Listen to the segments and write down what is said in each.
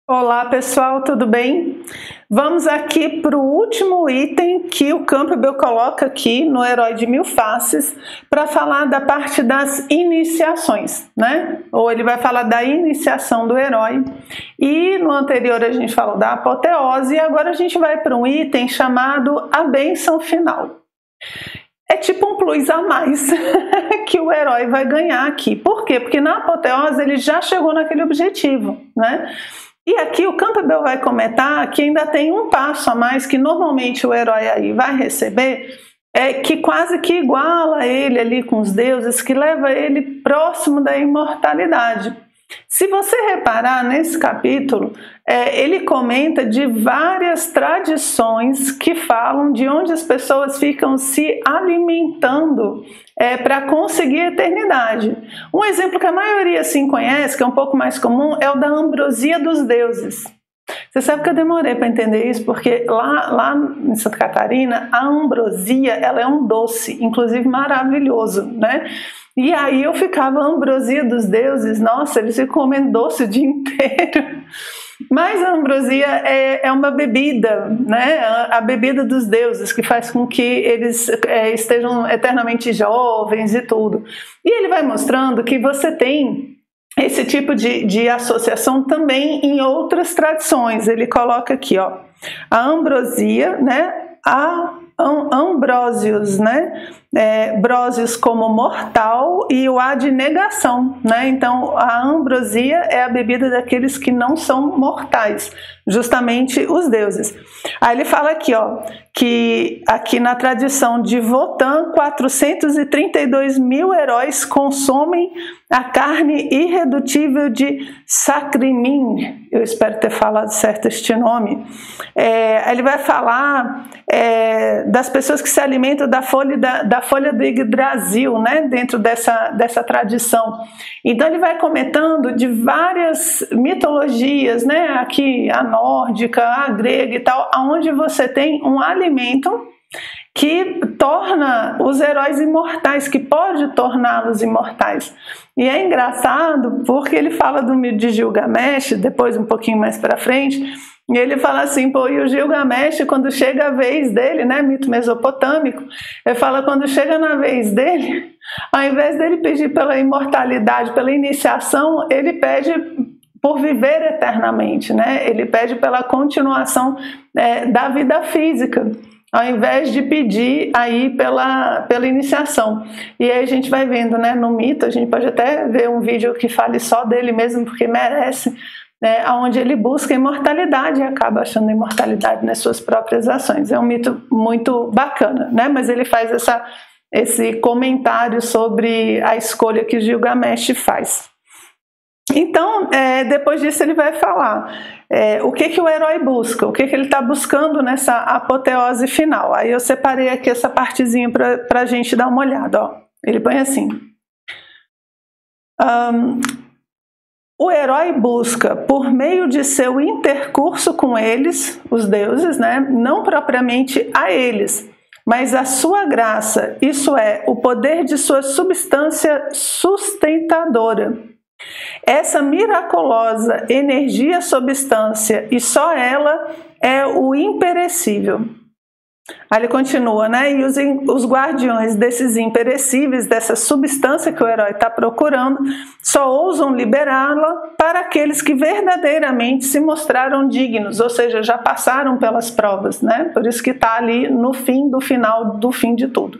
Olá pessoal, tudo bem? Vamos aqui para o último item que o Campbell coloca aqui no Herói de Mil Faces para falar da parte das iniciações, né? Ou ele vai falar da iniciação do herói e no anterior a gente falou da apoteose e agora a gente vai para um item chamado a bênção final. É tipo um plus a mais que o herói vai ganhar aqui. Por quê? Porque na apoteose ele já chegou naquele objetivo, né? E aqui o Campbell vai comentar que ainda tem um passo a mais que normalmente o herói aí vai receber, que quase que iguala ele ali com os deuses, que leva ele próximo da imortalidade. Se você reparar nesse capítulo, ele comenta de várias tradições que falam de onde as pessoas ficam se alimentando para conseguir a eternidade. Um exemplo que a maioria assim conhece, que é um pouco mais comum, é o da ambrosia dos deuses. Você sabe que eu demorei para entender isso, porque lá em Santa Catarina, a ambrosia ela é um doce, inclusive maravilhoso, né? E aí eu ficava, a ambrosia dos deuses, nossa, eles ficam comendo doce o dia inteiro. Mas a ambrosia é uma bebida, né? A bebida dos deuses, que faz com que eles estejam eternamente jovens e tudo. E ele vai mostrando que você tem esse tipo de associação também em outras tradições. Ele coloca aqui, ó, a ambrosia, né? Ambrósios, né? Brósios como mortal e o A de negação, né? Então a ambrosia é a bebida daqueles que não são mortais, justamente os deuses. Aí ele fala aqui, ó, que aqui na tradição de Wotan, 432 mil heróis consomem a carne irredutível de Sacrimin. Eu espero ter falado certo este nome. Ele vai falar das pessoas que se alimentam da folha do Yggdrasil, né, dentro dessa tradição. Então ele vai comentando de várias mitologias, né, aqui a nórdica, a grega e tal, onde você tem um alimento que torna os heróis imortais, que pode torná-los imortais. E é engraçado porque ele fala do mito de Gilgamesh, depois um pouquinho mais para frente, e ele fala assim, pô, e o Gilgamesh, quando chega a vez dele, né, mito mesopotâmico, ele fala, quando chega na vez dele, ao invés dele pedir pela imortalidade, pela iniciação, ele pede por viver eternamente, né? Ele pede pela continuação da vida física, ao invés de pedir aí pela iniciação. E aí a gente vai vendo, né, no mito, a gente pode até ver um vídeo que fale só dele mesmo, porque merece, onde ele busca imortalidade e acaba achando imortalidade nas suas próprias ações. É um mito muito bacana, né? Mas ele faz esse comentário sobre a escolha que Gilgamesh faz. Então, depois disso ele vai falar o que o herói busca, o que ele está buscando nessa apoteose final. Aí eu separei aqui essa partezinha para a gente dar uma olhada. Ó. Ele põe assim: o herói busca, por meio de seu intercurso com eles, os deuses, né, não propriamente a eles, mas a sua graça, isso é, o poder de sua substância sustentadora. Essa miraculosa energia substância, e só ela é o imperecível. Aí ele continua, né? E os guardiões desses imperecíveis, dessa substância que o herói está procurando, só ousam liberá-la para aqueles que verdadeiramente se mostraram dignos, ou seja, já passaram pelas provas, né? Por isso que está ali no fim do final do fim de tudo.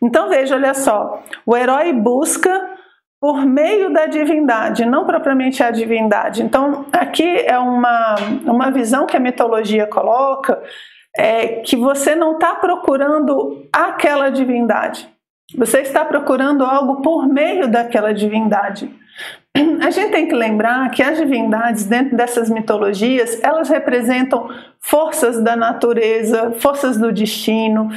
Então veja, olha só, o herói busca por meio da divindade, não propriamente a divindade. Então aqui é uma visão que a mitologia coloca, que você não está procurando aquela divindade, você está procurando algo por meio daquela divindade. A gente tem que lembrar que as divindades dentro dessas mitologias, elas representam forças da natureza, forças do destino,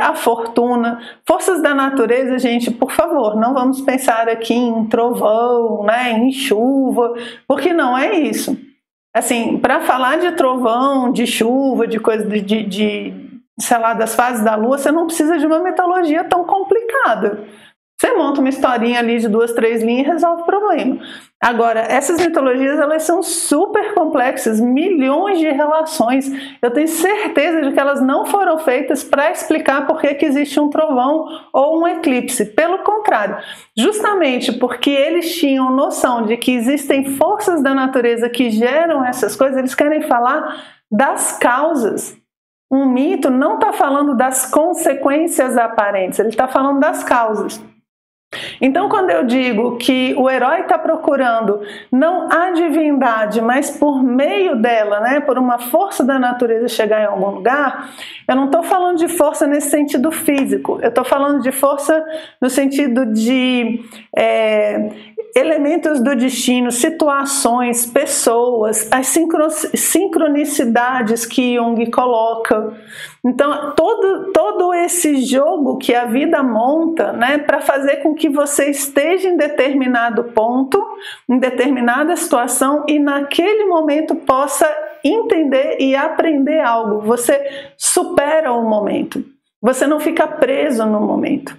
a fortuna. Forças da natureza, gente, por favor, não vamos pensar aqui em trovão, né, em chuva, porque não é isso. Assim, para falar de trovão, de chuva, de coisa sei lá, das fases da lua, você não precisa de uma mitologia tão complicada. Você monta uma historinha ali de 2, 3 linhas e resolve o problema. Agora, essas mitologias, elas são super complexas, milhões de relações. Eu tenho certeza de que elas não foram feitas para explicar por que existe um trovão ou um eclipse. Pelo contrário, justamente porque eles tinham noção de que existem forças da natureza que geram essas coisas, eles querem falar das causas. Um mito não está falando das consequências aparentes, ele está falando das causas. Então, quando eu digo que o herói está procurando não a divindade, mas por meio dela, né, por uma força da natureza chegar em algum lugar, eu não estou falando de força nesse sentido físico, eu estou falando de força no sentido de elementos do destino, situações, pessoas, as sincronicidades que Jung coloca. Então, todo esse jogo que a vida monta, né, para fazer com que você esteja em determinado ponto, em determinada situação e naquele momento possa entender e aprender algo. Você supera o momento, você não fica preso no momento.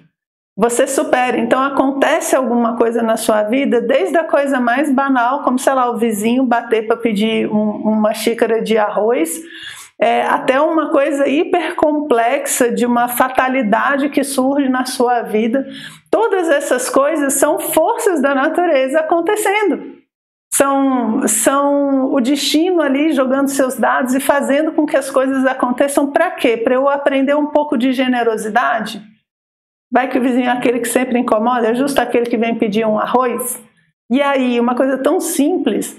Você supera, então acontece alguma coisa na sua vida, desde a coisa mais banal, como sei lá, o vizinho bater para pedir uma xícara de arroz, até uma coisa hiper complexa de uma fatalidade que surge na sua vida. Todas essas coisas são forças da natureza acontecendo. São o destino ali jogando seus dados e fazendo com que as coisas aconteçam. Para quê? Para eu aprender um pouco de generosidade? Vai que o vizinho é aquele que sempre incomoda, é justo aquele que vem pedir um arroz? E aí, uma coisa tão simples,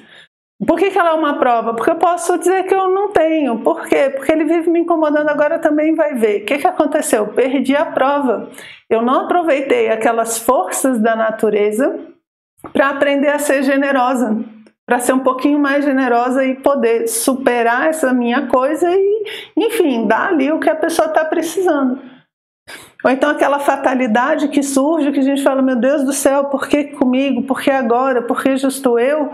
por que ela é uma prova? Porque eu posso dizer que eu não tenho. Por quê? Porque ele vive me incomodando, agora também vai ver. O que aconteceu? Perdi a prova. Eu não aproveitei aquelas forças da natureza para aprender a ser generosa, para ser um pouquinho mais generosa e poder superar essa minha coisa e, enfim, dar ali o que a pessoa está precisando. Ou então aquela fatalidade que surge, que a gente fala, meu Deus do céu, por que comigo? Por que agora? Por que justo eu?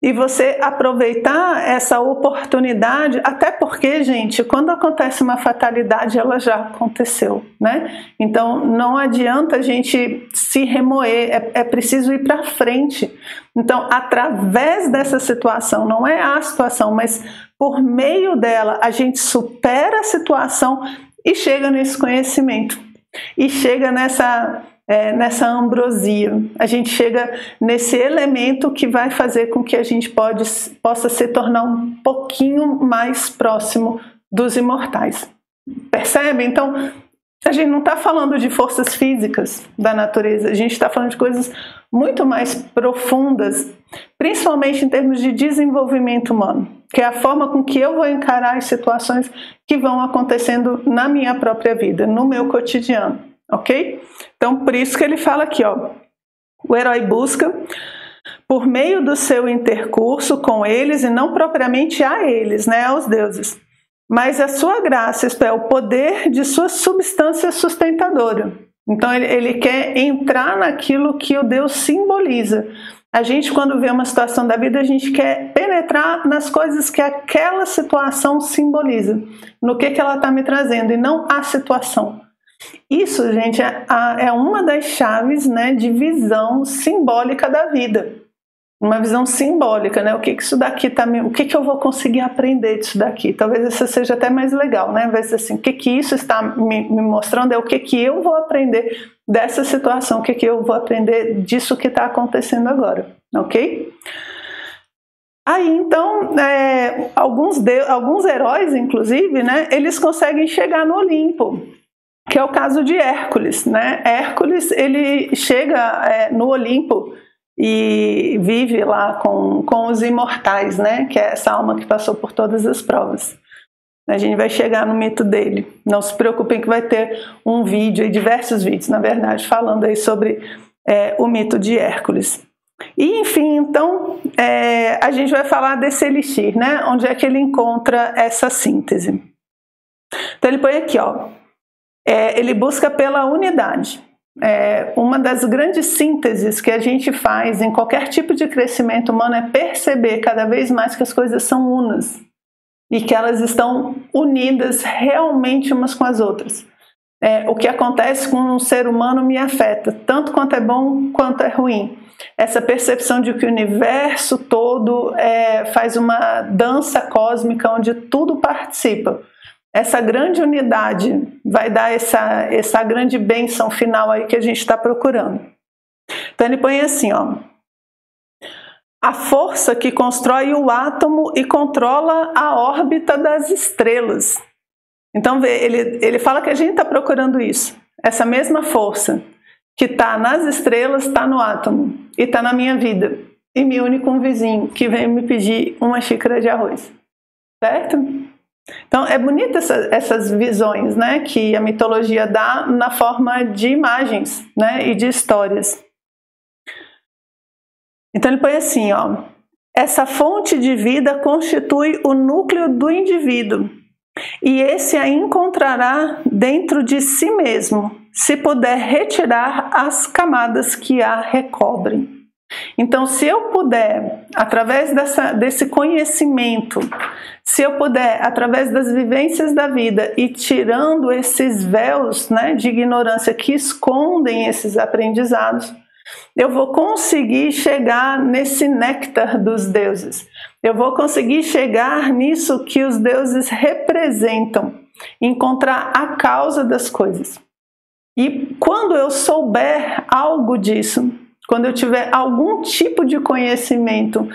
E você aproveitar essa oportunidade, até porque, gente, quando acontece uma fatalidade, ela já aconteceu, né? Então não adianta a gente se remoer, é preciso ir para frente. Então, através dessa situação, não é a situação, mas por meio dela, a gente supera a situação e chega nesse conhecimento. E chega nessa ambrosia, a gente chega nesse elemento que vai fazer com que a gente possa se tornar um pouquinho mais próximo dos imortais. Percebe? Então, a gente não está falando de forças físicas da natureza, a gente está falando de coisas muito mais profundas, principalmente em termos de desenvolvimento humano, que é a forma com que eu vou encarar as situações que vão acontecendo na minha própria vida, no meu cotidiano, ok? Então, por isso que ele fala aqui, ó, o herói busca, por meio do seu intercurso com eles, e não propriamente a eles, né, aos deuses, mas a sua graça, isto é, o poder de sua substância sustentadora. Então ele quer entrar naquilo que o Deus simboliza. A gente, quando vê uma situação da vida, a gente quer penetrar nas coisas que aquela situação simboliza, no que ela está me trazendo, e não a situação. Isso, gente, é uma das chaves, né, de visão simbólica da vida. Uma visão simbólica, né? O que isso daqui tá o que eu vou conseguir aprender disso daqui? Talvez essa seja até mais legal, né? Vai ser assim, o que isso está me mostrando é o que eu vou aprender dessa situação, o que eu vou aprender disso que está acontecendo agora, ok? Aí, então, alguns heróis, inclusive, né? Eles conseguem chegar no Olimpo, que é o caso de Hércules, né? Hércules, ele chega no Olimpo e vive lá com os imortais, né? Que é essa alma que passou por todas as provas. A gente vai chegar no mito dele. Não se preocupem que vai ter um vídeo, e diversos vídeos, na verdade, falando aí sobre o mito de Hércules. E, enfim, então, a gente vai falar desse elixir, né? Onde é que ele encontra essa síntese. Então ele põe aqui, ó. Ele busca pela unidade. Uma das grandes sínteses que a gente faz em qualquer tipo de crescimento humano é perceber cada vez mais que as coisas são unas e que elas estão unidas realmente umas com as outras. o que acontece com um ser humano me afeta, tanto quanto é bom quanto é ruim. Essa percepção de que o universo todo faz uma dança cósmica onde tudo participa. Essa grande unidade vai dar essa grande bênção final aí que a gente está procurando. Então ele põe assim, ó: a força que constrói o átomo e controla a órbita das estrelas. Então ele fala que a gente está procurando isso. Essa mesma força que está nas estrelas está no átomo e está na minha vida. E me une com um vizinho que vem me pedir uma xícara de arroz. Certo? Então é bonita essas visões, né, que a mitologia dá na forma de imagens, né, e de histórias. Então ele põe assim, ó: essa fonte de vida constitui o núcleo do indivíduo e esse a encontrará dentro de si mesmo, se puder retirar as camadas que a recobrem. Então, se eu puder, através desse conhecimento, se eu puder, através das vivências da vida, ir tirando esses véus, né, de ignorância que escondem esses aprendizados, eu vou conseguir chegar nesse néctar dos deuses. Eu vou conseguir chegar nisso que os deuses representam, encontrar a causa das coisas. E quando eu souber algo disso, quando eu tiver algum tipo de conhecimento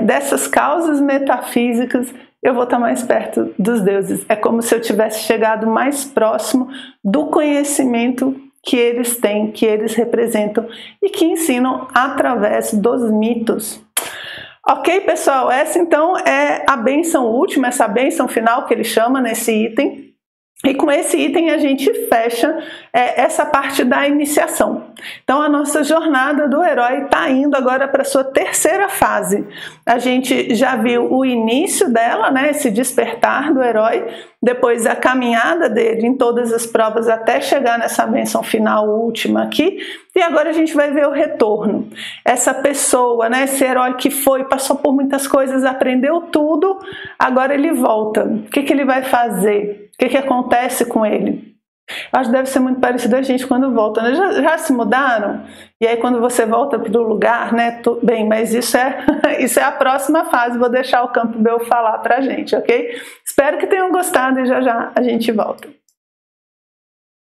dessas causas metafísicas, eu vou estar mais perto dos deuses. É como se eu tivesse chegado mais próximo do conhecimento que eles têm, que eles representam e que ensinam através dos mitos. Ok, pessoal? Essa então é a bênção última, essa bênção final que ele chama nesse item. E com esse item a gente fecha essa parte da iniciação. Então a nossa jornada do herói está indo agora para a sua terceira fase. A gente já viu o início dela, né, esse despertar do herói, depois a caminhada dele em todas as provas até chegar nessa bênção final última aqui, e agora a gente vai ver o retorno. Essa pessoa, né, esse herói que passou por muitas coisas, aprendeu tudo, agora ele volta. O que ele vai fazer? O que acontece com ele? Acho que deve ser muito parecido a gente quando volta, né? Já se mudaram? E aí quando você volta para o lugar, né? Bem, mas isso é a próxima fase. Vou deixar o Campbell falar para a gente, ok? Espero que tenham gostado e já já a gente volta.